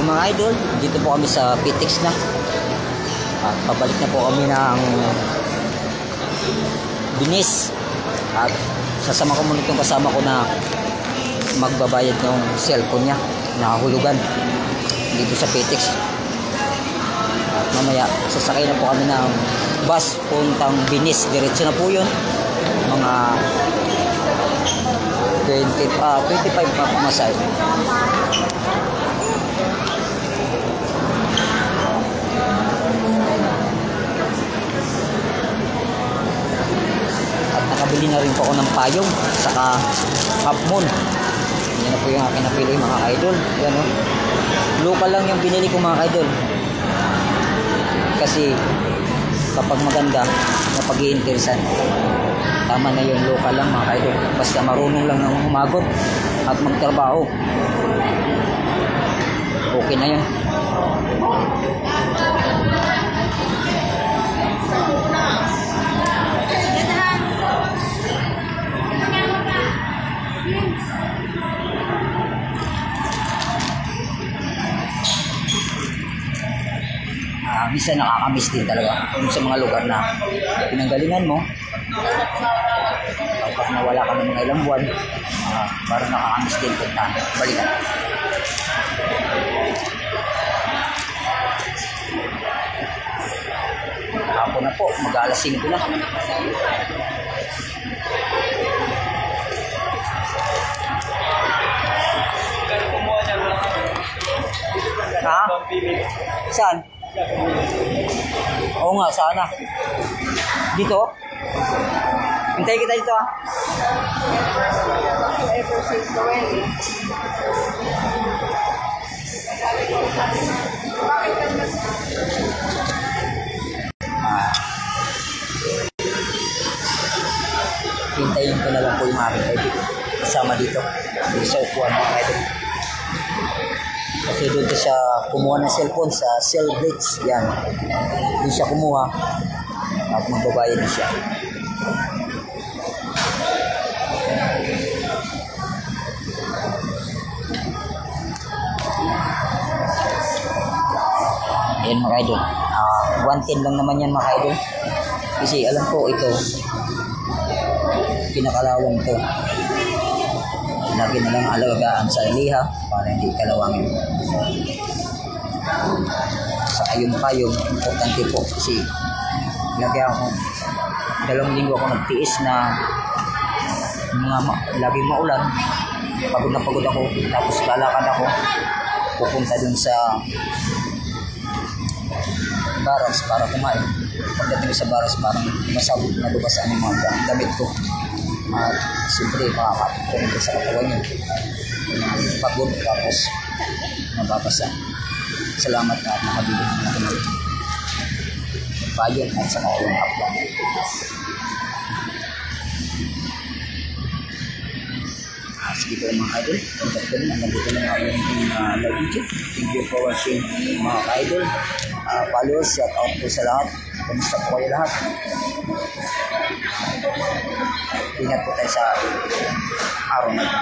Yung mga idol, dito po kami sa PTX na. At pabalik na po kami ng Binis. At sasama ko muna itong kasama ko na magbabayad ng cellphone niya. Nakahulugan dito sa PTX. At mamaya, sasakay na po kami ng bus puntang Binis. Diretso na po yun. Mga 25 pa pumasay. At nakabili na rin po ako ng payong saka half moon. Yan na po yung aking napili mga idol. Yan o. Local lang yung binili ko mga idol. Kasi kapag maganda, napag-iinteresan. Tama na yung local lang mga idol. Basta marunong lang nang humagot at magtrabaho. Okay na yun. Minsan nakakamiss din talaga kung sa mga lugar na pinanggalingan mo. Kapag nawala ka ng mga ilang buwan, parang nakakamiss din puntahan. Balikan. Ako na po, mag-aalas 5 na. Ha? Saan? Oo nga, sana. Dito? Hintay kita dito ah. Hintayin ko na lang po yung aking kaibigan kasama dito. Sa upuan mga kaibigan. Kasi doon siya kumuha ng cellphone sa Cellblitz. Yan. Doon siya kumuha at magbabayad na siya. Yan mga idol. 110 lang naman yan mga idol. Kasi alam ko ito pinakalawang ito. Lagi na lang alagaan sa liha para hindi kalawangin. Saka yung payong importante po kasi lagi ako 2 linggo ako nagtiis na laging maulan. Pagod na pagod ako, tapos lalakad ako pupunta dun sa barracks para kumain. Pagdating sa barracks parang masabog na lubasan yung mga damit ko. At siyempre makakapagpunta sa katawan yun. Pagod tapos mababasa. Salamat na at nakabili ng nakamali. Payon at saka yung upload. Sige po mga idol. Contact ko rin. Nandito na nga yung live video. Thank you for watching mga idol. Followers, shout out po sa lahat. Kamusta po kayo lahat? Ingat po tayo sa araw na ito.